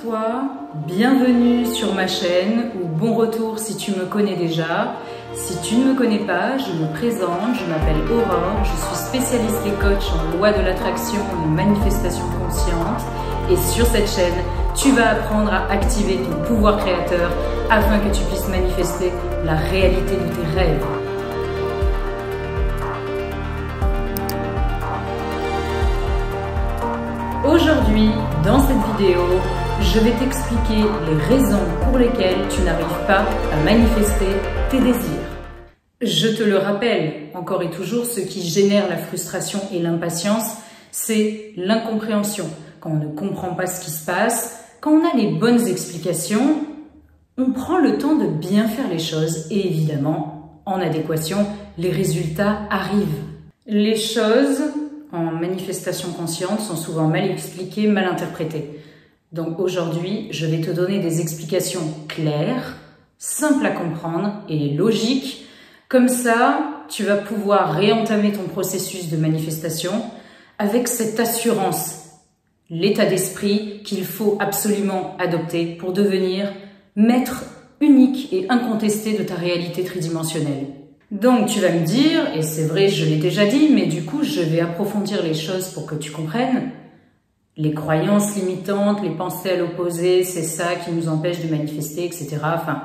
toi, bienvenue sur ma chaîne ou bon retour si tu me connais déjà. Si tu ne me connais pas, je me présente, je m'appelle Aurore, je suis spécialiste et coach en loi de l'attraction et en manifestation consciente. Et sur cette chaîne, tu vas apprendre à activer ton pouvoir créateur afin que tu puisses manifester la réalité de tes rêves. Aujourd'hui, dans cette vidéo, je vais t'expliquer les raisons pour lesquelles tu n'arrives pas à manifester tes désirs. Je te le rappelle, encore et toujours, ce qui génère la frustration et l'impatience, c'est l'incompréhension. Quand on ne comprend pas ce qui se passe, quand on a les bonnes explications, on prend le temps de bien faire les choses et évidemment, en adéquation, les résultats arrivent. Les choses en manifestation consciente sont souvent mal expliquées, mal interprétées. Donc aujourd'hui, je vais te donner des explications claires, simples à comprendre et logiques. Comme ça, tu vas pouvoir réentamer ton processus de manifestation avec cette assurance, l'état d'esprit qu'il faut absolument adopter pour devenir maître unique et incontesté de ta réalité tridimensionnelle. Donc tu vas me dire, et c'est vrai, je l'ai déjà dit, mais du coup je vais approfondir les choses pour que tu comprennes. Les croyances limitantes, les pensées à l'opposé, c'est ça qui nous empêche de manifester, etc. Enfin,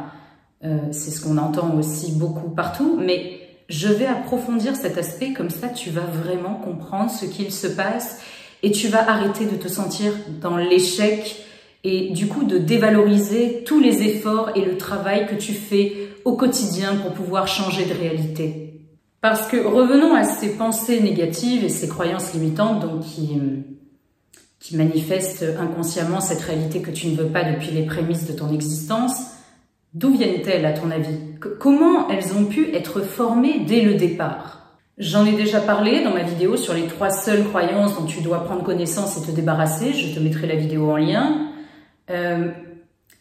c'est ce qu'on entend aussi beaucoup partout, mais je vais approfondir cet aspect, comme ça tu vas vraiment comprendre ce qu'il se passe et tu vas arrêter de te sentir dans l'échec et du coup de dévaloriser tous les efforts et le travail que tu fais au quotidien pour pouvoir changer de réalité. Parce que revenons à ces pensées négatives et ces croyances limitantes donc qui manifestent inconsciemment cette réalité que tu ne veux pas depuis les prémices de ton existence. D'où viennent-elles à ton avis? Comment elles ont pu être formées dès le départ? J'en ai déjà parlé dans ma vidéo sur les 3 seules croyances dont tu dois prendre connaissance et te débarrasser. Je te mettrai la vidéo en lien.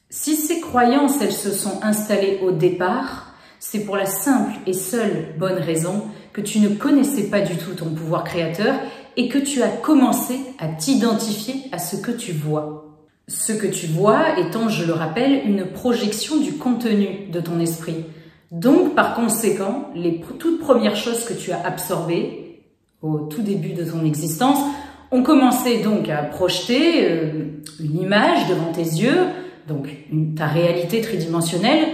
Si ces croyances, elles se sont installées au départ, c'est pour la simple et seule bonne raison que tu ne connaissais pas du tout ton pouvoir créateur et que tu as commencé à t'identifier à ce que tu vois. Ce que tu vois étant, je le rappelle, une projection du contenu de ton esprit. Donc, par conséquent, les toutes premières choses que tu as absorbées au tout début de ton existence ont commencé donc à projeter une image devant tes yeux, donc ta réalité tridimensionnelle,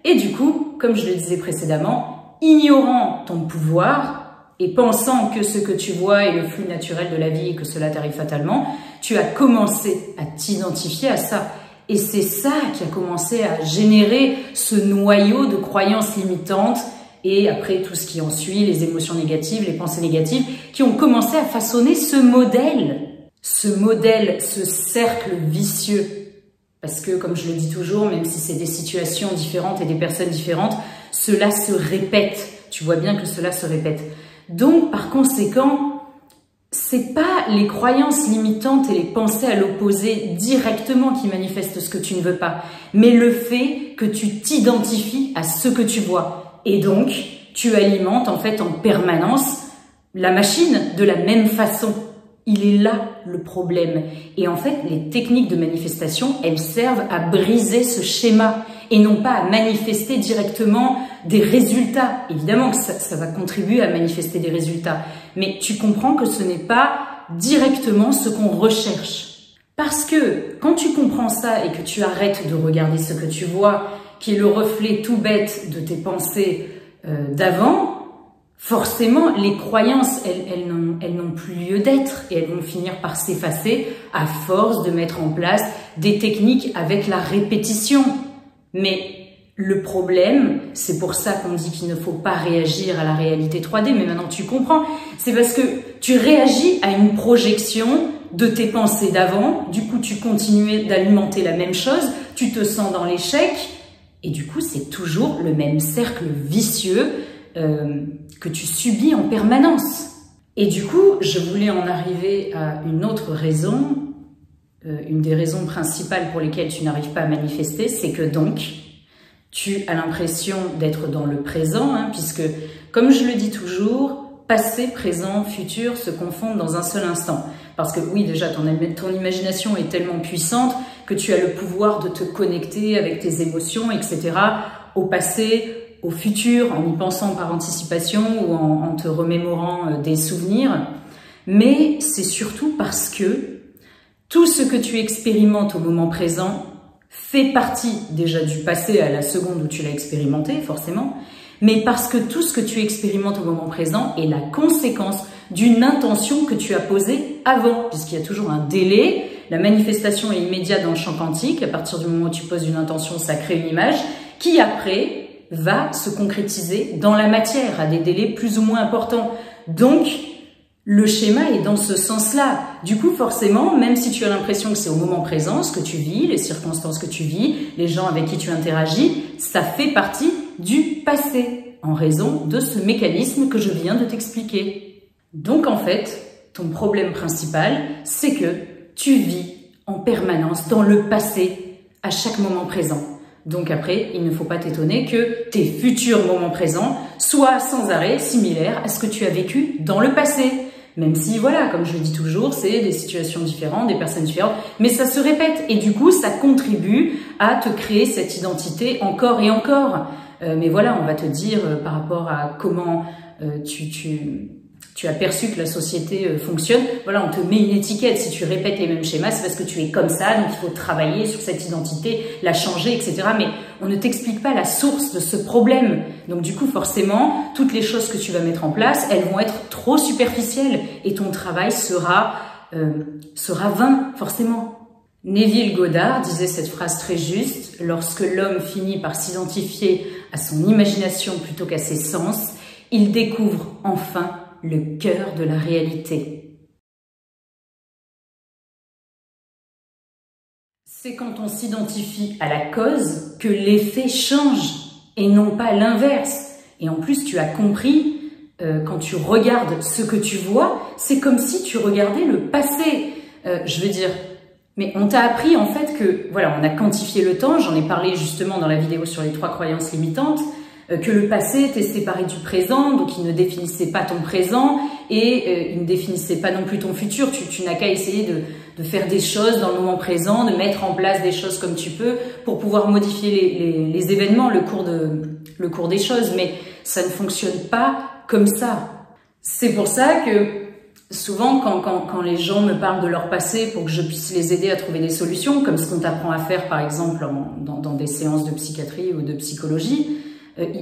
et du coup, comme je le disais précédemment, ignorant ton pouvoir et pensant que ce que tu vois est le flux naturel de la vie et que cela t'arrive fatalement, tu as commencé à t'identifier à ça. Et c'est ça qui a commencé à générer ce noyau de croyances limitantes et après tout ce qui en suit, les émotions négatives, les pensées négatives, qui ont commencé à façonner ce modèle, ce cercle vicieux. Parce que, comme je le dis toujours, même si c'est des situations différentes et des personnes différentes, cela se répète. Tu vois bien que cela se répète. Donc, par conséquent, c'est pas les croyances limitantes et les pensées à l'opposé directement qui manifestent ce que tu ne veux pas, mais le fait que tu t'identifies à ce que tu vois. Et donc, tu alimentes en fait en permanence la machine de la même façon. Il est là le problème. Et en fait, les techniques de manifestation, elles servent à briser ce schéma et non pas à manifester directement des résultats. Évidemment que ça va contribuer à manifester des résultats, mais tu comprends que ce n'est pas directement ce qu'on recherche. Parce que quand tu comprends ça et que tu arrêtes de regarder ce que tu vois, qui est le reflet tout bête de tes pensées d'avant, forcément, les croyances, elles n'ont plus lieu d'être et elles vont finir par s'effacer à force de mettre en place des techniques avec la répétition. Mais le problème, c'est pour ça qu'on dit qu'il ne faut pas réagir à la réalité 3D, mais maintenant tu comprends, c'est parce que tu réagis à une projection de tes pensées d'avant, du coup tu continues d'alimenter la même chose, tu te sens dans l'échec, et du coup c'est toujours le même cercle vicieux que tu subis en permanence. Et du coup, je voulais en arriver à une autre raison, une des raisons principales pour lesquelles tu n'arrives pas à manifester, c'est que donc, tu as l'impression d'être dans le présent, puisque, comme je le dis toujours, passé, présent, futur se confondent dans un seul instant. Parce que oui, déjà, ton imagination est tellement puissante que tu as le pouvoir de te connecter avec tes émotions, etc., au passé, au futur, en y pensant par anticipation ou en te remémorant des souvenirs. Mais c'est surtout parce que tout ce que tu expérimentes au moment présent fait partie déjà du passé à la seconde où tu l'as expérimenté, forcément, mais parce que tout ce que tu expérimentes au moment présent est la conséquence d'une intention que tu as posée avant, puisqu'il y a toujours un délai. La manifestation est immédiate dans le champ quantique. À partir du moment où tu poses une intention, ça crée une image qui, après, va se concrétiser dans la matière à des délais plus ou moins importants. Donc, le schéma est dans ce sens-là. Du coup, forcément, même si tu as l'impression que c'est au moment présent, ce que tu vis, les circonstances que tu vis, les gens avec qui tu interagis, ça fait partie du passé, en raison de ce mécanisme que je viens de t'expliquer. Donc, en fait, ton problème principal, c'est que tu vis en permanence dans le passé à chaque moment présent. Donc après, il ne faut pas t'étonner que tes futurs moments présents soient sans arrêt similaires à ce que tu as vécu dans le passé. Même si, voilà, comme je le dis toujours, c'est des situations différentes, des personnes différentes, mais ça se répète. Et du coup, ça contribue à te créer cette identité encore et encore. Mais voilà, on va te dire par rapport à comment tu as perçu que la société fonctionne. Voilà, on te met une étiquette. Si tu répètes les mêmes schémas, c'est parce que tu es comme ça, donc il faut travailler sur cette identité, la changer, etc. Mais on ne t'explique pas la source de ce problème. Donc du coup, forcément, toutes les choses que tu vas mettre en place, elles vont être trop superficielles et ton travail sera vain, forcément. Neville Goddard disait cette phrase très juste: lorsque l'homme finit par s'identifier à son imagination plutôt qu'à ses sens, il découvre enfin le cœur de la réalité. C'est quand on s'identifie à la cause que l'effet change et non pas l'inverse. Et en plus, tu as compris, quand tu regardes ce que tu vois, c'est comme si tu regardais le passé. Je veux dire, mais on t'a appris en fait que, voilà, on a quantifié le temps, j'en ai parlé justement dans la vidéo sur les 3 croyances limitantes, que le passé était séparé du présent, donc il ne définissait pas ton présent et il ne définissait pas non plus ton futur. Tu n'as qu'à essayer de faire des choses dans le moment présent, de mettre en place des choses comme tu peux pour pouvoir modifier les événements, le cours des choses, mais ça ne fonctionne pas comme ça. C'est pour ça que souvent quand les gens me parlent de leur passé pour que je puisse les aider à trouver des solutions, comme ce qu'on t'apprend à faire par exemple dans des séances de psychiatrie ou de psychologie,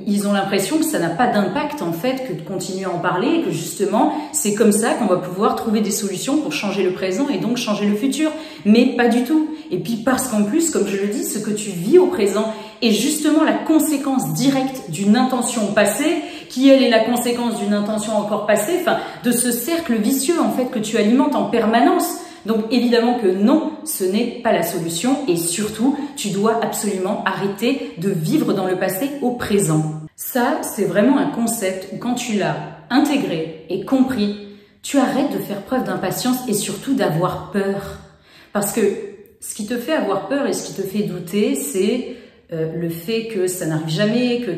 ils ont l'impression que ça n'a pas d'impact en fait que de continuer à en parler et que justement c'est comme ça qu'on va pouvoir trouver des solutions pour changer le présent et donc changer le futur. Mais pas du tout. Et puis parce qu'en plus, comme je le dis, ce que tu vis au présent est justement la conséquence directe d'une intention passée qui elle est la conséquence d'une intention encore passée, enfin de ce cercle vicieux en fait que tu alimentes en permanence. Donc évidemment que non, ce n'est pas la solution et surtout, tu dois absolument arrêter de vivre dans le passé au présent. Ça, c'est vraiment un concept où quand tu l'as intégré et compris, tu arrêtes de faire preuve d'impatience et surtout d'avoir peur. Parce que ce qui te fait avoir peur et ce qui te fait douter, c'est le fait que ça n'arrive jamais, que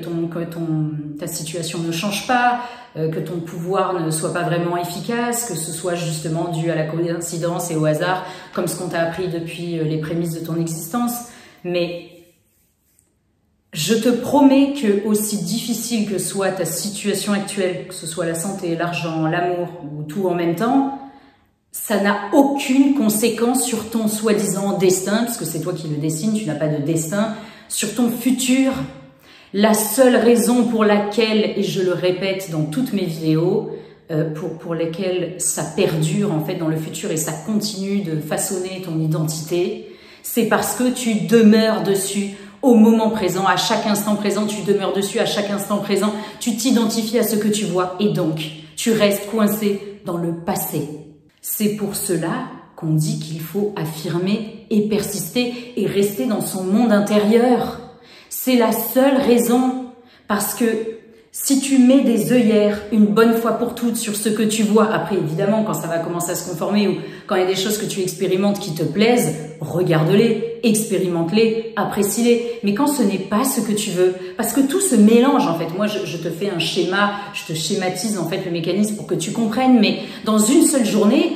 ta situation ne change pas, que ton pouvoir ne soit pas vraiment efficace, que ce soit justement dû à la coïncidence et au hasard, comme ce qu'on t'a appris depuis les prémices de ton existence. Mais je te promets que aussi difficile que soit ta situation actuelle, que ce soit la santé, l'argent, l'amour ou tout en même temps, ça n'a aucune conséquence sur ton soi-disant destin, puisque c'est toi qui le dessines, tu n'as pas de destin, sur ton futur. La seule raison pour laquelle, et je le répète dans toutes mes vidéos, pour lesquelles ça perdure en fait dans le futur et ça continue de façonner ton identité, c'est parce que tu demeures dessus au moment présent, à chaque instant présent, tu demeures dessus à chaque instant présent, tu t'identifies à ce que tu vois et donc tu restes coincé dans le passé. C'est pour cela qu'on dit qu'il faut affirmer et persister et rester dans son monde intérieur. C'est la seule raison, parce que si tu mets des œillères une bonne fois pour toutes sur ce que tu vois, après évidemment quand ça va commencer à se conformer ou quand il y a des choses que tu expérimentes qui te plaisent, regarde-les, expérimente-les, apprécie-les. Mais quand ce n'est pas ce que tu veux, parce que tout se mélange en fait. Moi je te fais un schéma, je te schématise en fait le mécanisme pour que tu comprennes, mais dans une seule journée,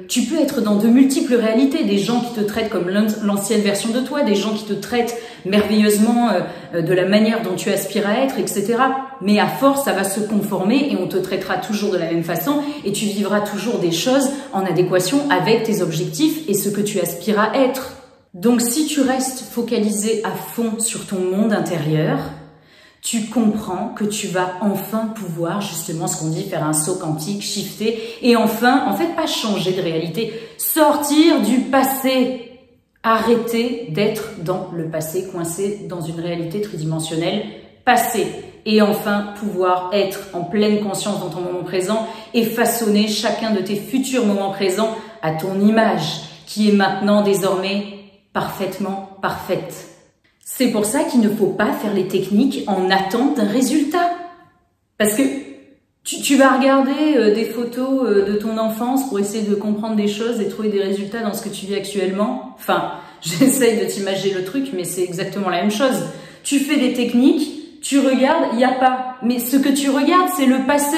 Tu peux être dans de multiples réalités, des gens qui te traitent comme l'ancienne version de toi, des gens qui te traitent merveilleusement de la manière dont tu aspires à être, etc. Mais à force, ça va se conformer et on te traitera toujours de la même façon et tu vivras toujours des choses en adéquation avec tes objectifs et ce que tu aspires à être. Donc si tu restes focalisé à fond sur ton monde intérieur, tu comprends que tu vas enfin pouvoir, justement, ce qu'on dit, faire un saut quantique, shifter, et enfin, en fait, pas changer de réalité, sortir du passé, arrêter d'être dans le passé, coincé dans une réalité tridimensionnelle passée, et enfin pouvoir être en pleine conscience dans ton moment présent et façonner chacun de tes futurs moments présents à ton image, qui est maintenant désormais parfaitement parfaite. C'est pour ça qu'il ne faut pas faire les techniques en attente d'un résultat. Parce que tu vas regarder des photos de ton enfance pour essayer de comprendre des choses et trouver des résultats dans ce que tu vis actuellement. Enfin, j'essaye de t'imaginer le truc, mais c'est exactement la même chose. Tu fais des techniques, tu regardes, il n'y a pas. Mais ce que tu regardes, c'est le passé.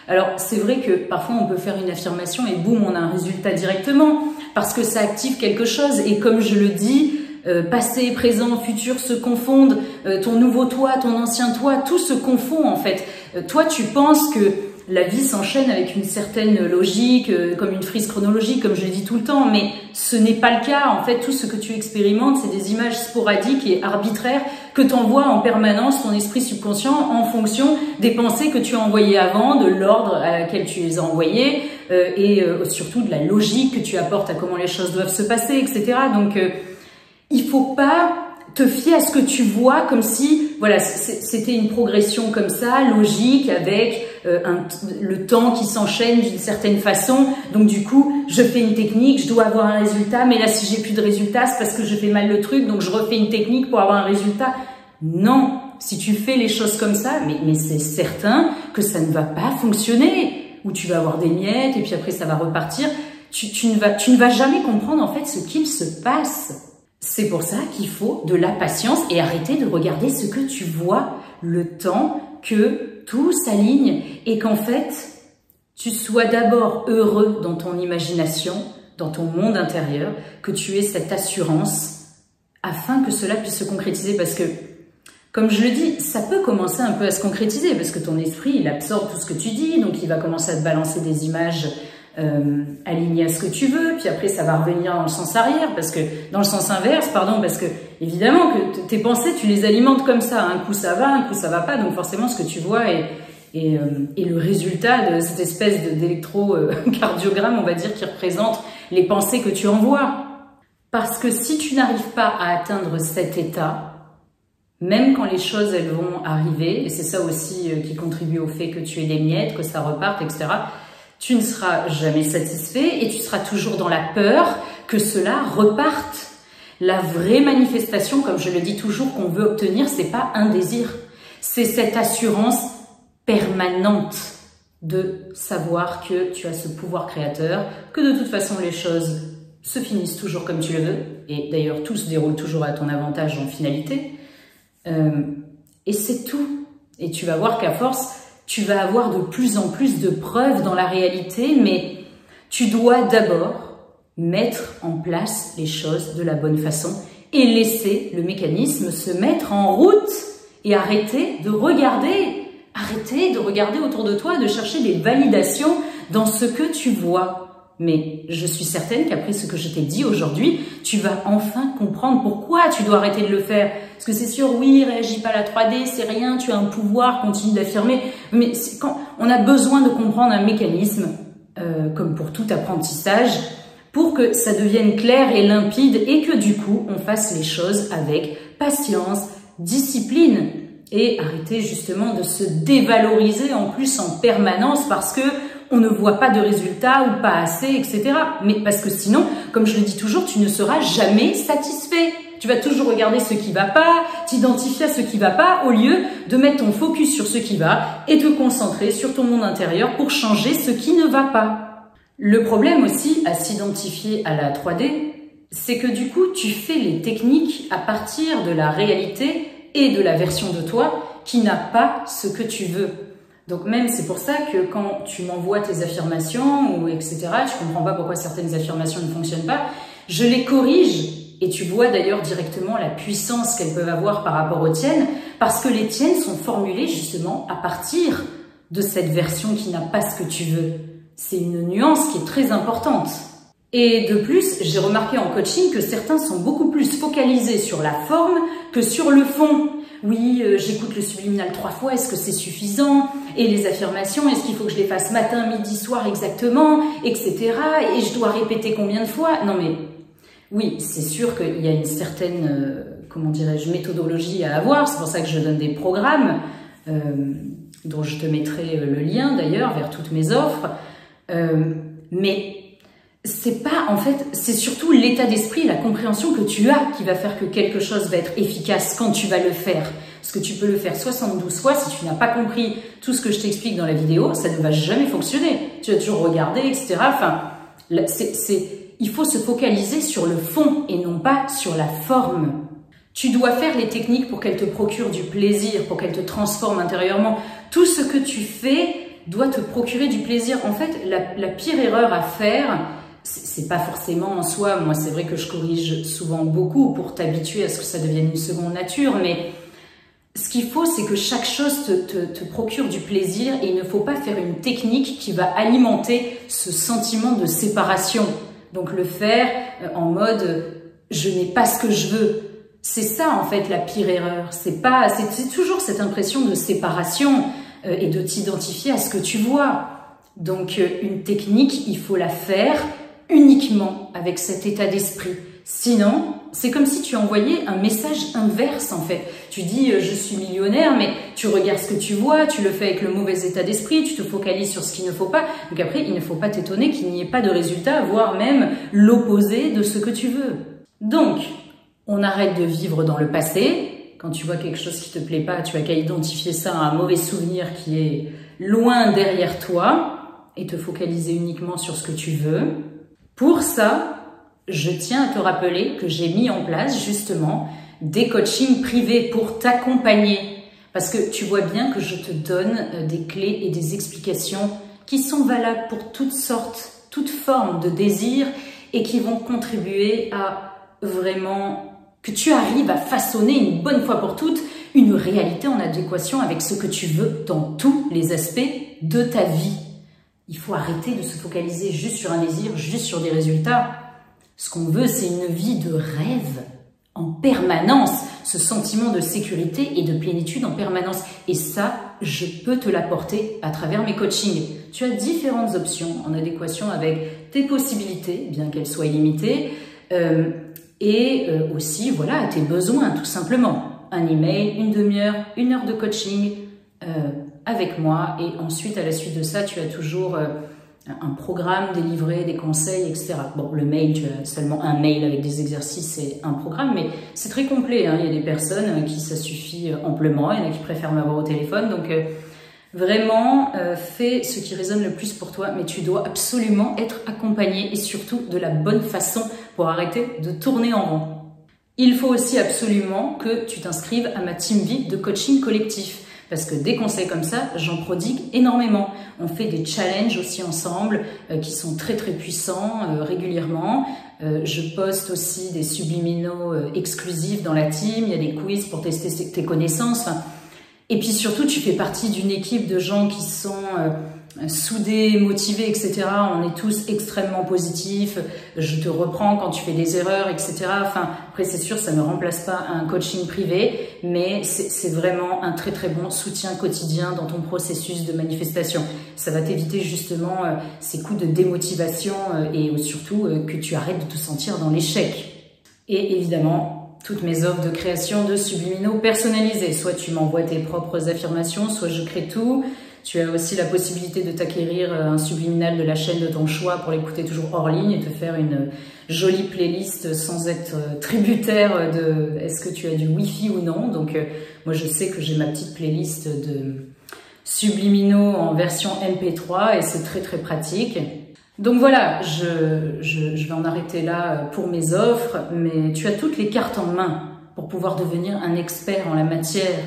Alors, c'est vrai que parfois on peut faire une affirmation et boum, on a un résultat directement. Parce que ça active quelque chose. Et comme je le dis, passé, présent, futur se confondent, ton nouveau toi, ton ancien toi, tout se confond en fait. Toi, tu penses que la vie s'enchaîne avec une certaine logique, comme une frise chronologique, comme je le dis tout le temps, mais ce n'est pas le cas. En fait, tout ce que tu expérimentes, c'est des images sporadiques et arbitraires que t'envoie en permanence ton esprit subconscient en fonction des pensées que tu as envoyées avant, de l'ordre à laquelle tu les as envoyées, et surtout de la logique que tu apportes à comment les choses doivent se passer, etc. Donc, il faut pas te fier à ce que tu vois comme si, voilà, c'était une progression comme ça, logique, avec le temps qui s'enchaîne d'une certaine façon. Donc du coup, je fais une technique, je dois avoir un résultat, mais là, si j'ai plus de résultat, c'est parce que je fais mal le truc, donc je refais une technique pour avoir un résultat. Non, si tu fais les choses comme ça, mais c'est certain que ça ne va pas fonctionner, ou tu vas avoir des miettes, et puis après ça va repartir. Tu ne vas jamais comprendre en fait ce qu'il se passe. C'est pour ça qu'il faut de la patience et arrêter de regarder ce que tu vois, le temps que tout s'aligne et qu'en fait, tu sois d'abord heureux dans ton imagination, dans ton monde intérieur, que tu aies cette assurance afin que cela puisse se concrétiser parce que, comme je le dis, ça peut commencer un peu à se concrétiser parce que ton esprit, il absorbe tout ce que tu dis, donc il va commencer à te balancer des images aligné à ce que tu veux, puis après ça va revenir dans le sens arrière, parce que dans le sens inverse, pardon, parce que évidemment que tes pensées, tu les alimentes comme ça, un coup ça va pas, donc forcément ce que tu vois est le résultat de cette espèce d'électrocardiogramme, on va dire, qui représente les pensées que tu envoies. Parce que si tu n'arrives pas à atteindre cet état, même quand les choses elles vont arriver, et c'est ça aussi qui contribue au fait que tu aies des miettes, que ça reparte, etc., tu ne seras jamais satisfait et tu seras toujours dans la peur que cela reparte. La vraie manifestation, comme je le dis toujours, qu'on veut obtenir, c'est pas un désir. C'est cette assurance permanente de savoir que tu as ce pouvoir créateur, que de toute façon les choses se finissent toujours comme tu le veux, et d'ailleurs tout se déroule toujours à ton avantage en finalité. Et c'est tout. Et tu vas voir qu'à force, tu vas avoir de plus en plus de preuves dans la réalité, mais tu dois d'abord mettre en place les choses de la bonne façon et laisser le mécanisme se mettre en route et arrêter de regarder autour de toi, de chercher des validations dans ce que tu vois. Mais je suis certaine qu'après ce que je t'ai dit aujourd'hui, tu vas enfin comprendre pourquoi tu dois arrêter de le faire. Parce que c'est sûr, oui, réagis pas à la 3D, c'est rien, tu as un pouvoir, continue d'affirmer. Mais quand on a besoin de comprendre un mécanisme, comme pour tout apprentissage, pour que ça devienne clair et limpide et que du coup, on fasse les choses avec patience, discipline et arrêter justement de se dévaloriser en plus en permanence parce que on ne voit pas de résultats ou pas assez, etc. Mais parce que sinon, comme je le dis toujours, tu ne seras jamais satisfait. Tu vas toujours regarder ce qui va pas, t'identifier à ce qui va pas, au lieu de mettre ton focus sur ce qui va et te concentrer sur ton monde intérieur pour changer ce qui ne va pas. Le problème aussi à s'identifier à la 3D, c'est que du coup, tu fais les techniques à partir de la réalité et de la version de toi qui n'a pas ce que tu veux. Donc même c'est pour ça que quand tu m'envoies tes affirmations ou etc., tu comprends pas pourquoi certaines affirmations ne fonctionnent pas, je les corrige et tu vois d'ailleurs directement la puissance qu'elles peuvent avoir par rapport aux tiennes parce que les tiennes sont formulées justement à partir de cette version qui n'a pas ce que tu veux. C'est une nuance qui est très importante. Et de plus, j'ai remarqué en coaching que certains sont beaucoup plus focalisés sur la forme que sur le fond. Oui, j'écoute le subliminal 3 fois, est-ce que c'est suffisant? Et les affirmations, est-ce qu'il faut que je les fasse matin, midi, soir exactement, etc. Et je dois répéter combien de fois? Non mais, oui, c'est sûr qu'il y a une certaine, comment dirais-je, méthodologie à avoir. C'est pour ça que je donne des programmes, dont je te mettrai le lien d'ailleurs vers toutes mes offres. Mais c'est pas, en fait, c'est surtout l'état d'esprit, la compréhension que tu as qui va faire que quelque chose va être efficace quand tu vas le faire. Parce que tu peux le faire 72 fois, si tu n'as pas compris tout ce que je t'explique dans la vidéo, ça ne va jamais fonctionner. Tu vas toujours regarder, etc. Enfin, il faut se focaliser sur le fond et non pas sur la forme. Tu dois faire les techniques pour qu'elles te procurent du plaisir, pour qu'elles te transforment intérieurement. Tout ce que tu fais doit te procurer du plaisir. En fait, la pire erreur à faire, c'est pas forcément en soi, moi c'est vrai que je corrige souvent beaucoup pour t'habituer à ce que ça devienne une seconde nature, mais ce qu'il faut c'est que chaque chose te procure du plaisir et il ne faut pas faire une technique qui va alimenter ce sentiment de séparation. Donc le faire en mode je n'ai pas ce que je veux. C'est ça en fait la pire erreur, c'est toujours cette impression de séparation et de t'identifier à ce que tu vois. Donc une technique, il faut la faire uniquement avec cet état d'esprit. Sinon, c'est comme si tu envoyais un message inverse en fait. Tu dis je suis millionnaire, mais tu regardes ce que tu vois, tu le fais avec le mauvais état d'esprit, tu te focalises sur ce qu'il ne faut pas. Donc après, il ne faut pas t'étonner qu'il n'y ait pas de résultat, voire même l'opposé de ce que tu veux. Donc, on arrête de vivre dans le passé. Quand tu vois quelque chose qui te plaît pas, tu as qu'à identifier ça à un mauvais souvenir qui est loin derrière toi et te focaliser uniquement sur ce que tu veux. Pour ça, je tiens à te rappeler que j'ai mis en place justement des coachings privés pour t'accompagner. Parce que tu vois bien que je te donne des clés et des explications qui sont valables pour toutes sortes, toutes formes de désirs et qui vont contribuer à vraiment que tu arrives à façonner une bonne fois pour toutes une réalité en adéquation avec ce que tu veux dans tous les aspects de ta vie. Il faut arrêter de se focaliser juste sur un désir, juste sur des résultats. Ce qu'on veut, c'est une vie de rêve en permanence, ce sentiment de sécurité et de plénitude en permanence. Et ça, je peux te l'apporter à travers mes coachings. Tu as différentes options en adéquation avec tes possibilités, bien qu'elles soient illimitées, et aussi, voilà, à tes besoins, tout simplement. Un email, une demi-heure, 1 heure de coaching avec moi. Et ensuite, à la suite de ça, tu as toujours un programme délivré, des conseils, etc. Bon, le mail, tu as seulement un mail avec des exercices et un programme, mais c'est très complet, hein. Il y a des personnes qui ça suffit amplement, il y en a qui préfèrent m'avoir au téléphone, donc vraiment, fais ce qui résonne le plus pour toi, mais tu dois absolument être accompagné et surtout de la bonne façon pour arrêter de tourner en rond. Il faut aussi absolument que tu t'inscrives à ma team VIP de coaching collectif. Parce que des conseils comme ça, j'en prodigue énormément. On fait des challenges aussi ensemble qui sont très très puissants régulièrement. Je poste aussi des subliminaux exclusifs dans la team. Il y a des quiz pour tester tes connaissances. Et puis surtout, tu fais partie d'une équipe de gens qui sont soudés, motivés, etc. On est tous extrêmement positifs. Je te reprends quand tu fais des erreurs, etc. Enfin, après, c'est sûr, ça ne remplace pas un coaching privé, mais c'est vraiment un très très bon soutien quotidien dans ton processus de manifestation. Ça va t'éviter justement ces coups de démotivation et surtout que tu arrêtes de te sentir dans l'échec. Et évidemment, toutes mes offres de création de subliminaux personnalisés. Soit tu m'envoies tes propres affirmations, soit je crée tout. Tu as aussi la possibilité de t'acquérir un subliminal de la chaîne de ton choix pour l'écouter toujours hors ligne et te faire une jolie playlist sans être tributaire de est-ce que tu as du Wi-Fi ou non. Donc moi je sais que j'ai ma petite playlist de subliminaux en version MP3 et c'est très très pratique. Donc voilà, je vais en arrêter là pour mes offres, mais tu as toutes les cartes en main pour pouvoir devenir un expert en la matière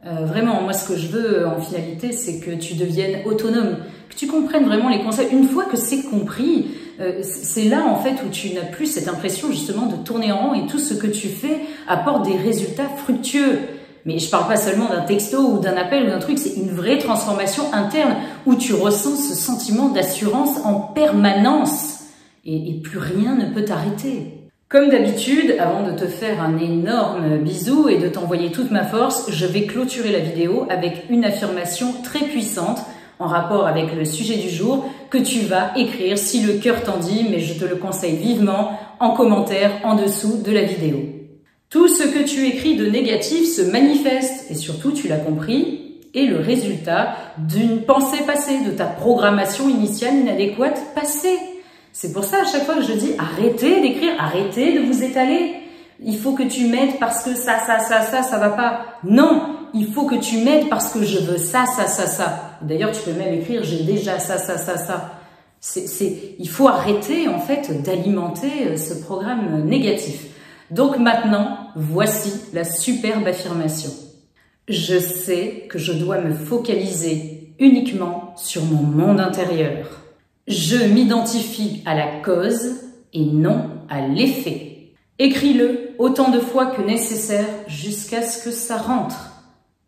Vraiment, moi ce que je veux en finalité, c'est que tu deviennes autonome, que tu comprennes vraiment les concepts. Une fois que c'est compris, c'est là en fait où tu n'as plus cette impression justement de tourner en rond et tout ce que tu fais apporte des résultats fructueux. Mais je parle pas seulement d'un texto ou d'un appel ou d'un truc, c'est une vraie transformation interne où tu ressens ce sentiment d'assurance en permanence et plus rien ne peut t'arrêter. Comme d'habitude, avant de te faire un énorme bisou et de t'envoyer toute ma force, je vais clôturer la vidéo avec une affirmation très puissante en rapport avec le sujet du jour que tu vas écrire si le cœur t'en dit, mais je te le conseille vivement en commentaire en dessous de la vidéo. Tout ce que tu écris de négatif se manifeste et surtout, tu l'as compris, est le résultat d'une pensée passée, de ta programmation initiale inadéquate passée. C'est pour ça à chaque fois que je dis arrêtez d'écrire, arrêtez de vous étaler. Il faut que tu m'aides parce que ça va pas. Non, il faut que tu m'aides parce que je veux ça. D'ailleurs, tu peux même écrire j'ai déjà ça. Il faut arrêter en fait d'alimenter ce programme négatif. Donc maintenant, voici la superbe affirmation. Je sais que je dois me focaliser uniquement sur mon monde intérieur. Je m'identifie à la cause et non à l'effet. Écris-le autant de fois que nécessaire jusqu'à ce que ça rentre.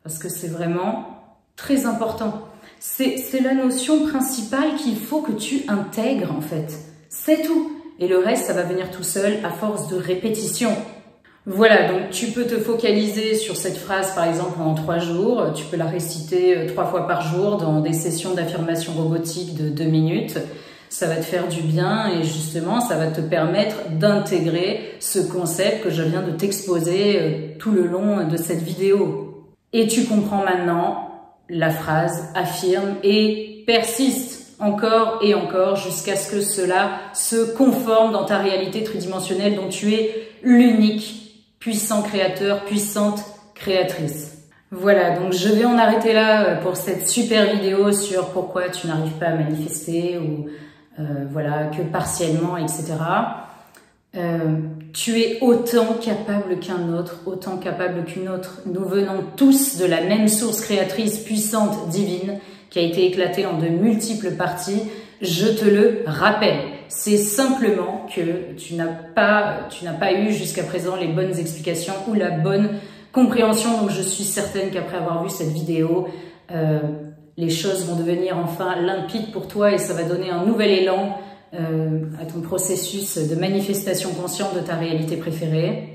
Parce que c'est vraiment très important. C'est la notion principale qu'il faut que tu intègres en fait. C'est tout. Et le reste, ça va venir tout seul à force de répétition. Voilà, donc tu peux te focaliser sur cette phrase par exemple pendant 3 jours. Tu peux la réciter 3 fois par jour dans des sessions d'affirmation robotique de 2 minutes. Ça va te faire du bien et justement, ça va te permettre d'intégrer ce concept que je viens de t'exposer tout le long de cette vidéo. Et tu comprends maintenant la phrase affirme et persiste. Encore et encore jusqu'à ce que cela se conforme dans ta réalité tridimensionnelle dont tu es l'unique puissant créateur, puissante créatrice. Voilà, donc je vais en arrêter là pour cette super vidéo sur pourquoi tu n'arrives pas à manifester ou voilà, que partiellement, etc. Tu es autant capable qu'un autre, autant capable qu'une autre. Nous venons tous de la même source créatrice puissante, divine, qui a été éclatée en de multiples parties. Je te le rappelle. C'est simplement que tu n'as pas eu jusqu'à présent les bonnes explications ou la bonne compréhension. Donc je suis certaine qu'après avoir vu cette vidéo, les choses vont devenir enfin limpides pour toi et ça va donner un nouvel élan à ton processus de manifestation consciente de ta réalité préférée.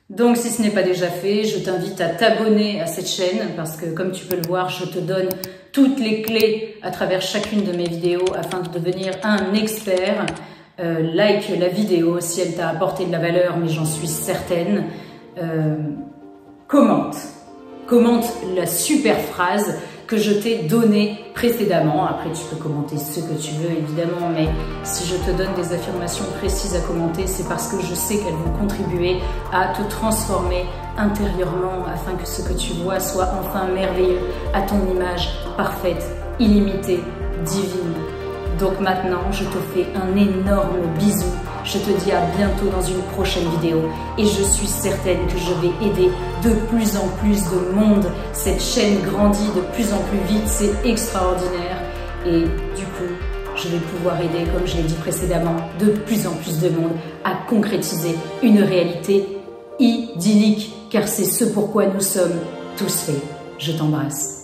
Donc si ce n'est pas déjà fait, je t'invite à t'abonner à cette chaîne parce que comme tu peux le voir, je te donne toutes les clés à travers chacune de mes vidéos afin de devenir un expert. Like la vidéo si elle t'a apporté de la valeur, mais j'en suis certaine. Commente la super phrase que je t'ai donnée précédemment. Après, tu peux commenter ce que tu veux, évidemment, mais si je te donne des affirmations précises à commenter, c'est parce que je sais qu'elles vont contribuer à te transformer intérieurement afin que ce que tu vois soit enfin merveilleux à ton image parfaite, illimitée, divine. Donc maintenant, je te fais un énorme bisou. Je te dis à bientôt dans une prochaine vidéo et je suis certaine que je vais aider de plus en plus de monde. Cette chaîne grandit de plus en plus vite, c'est extraordinaire. Et du coup, je vais pouvoir aider, comme je l'ai dit précédemment, de plus en plus de monde à concrétiser une réalité idyllique, car c'est ce pourquoi nous sommes tous faits. Je t'embrasse.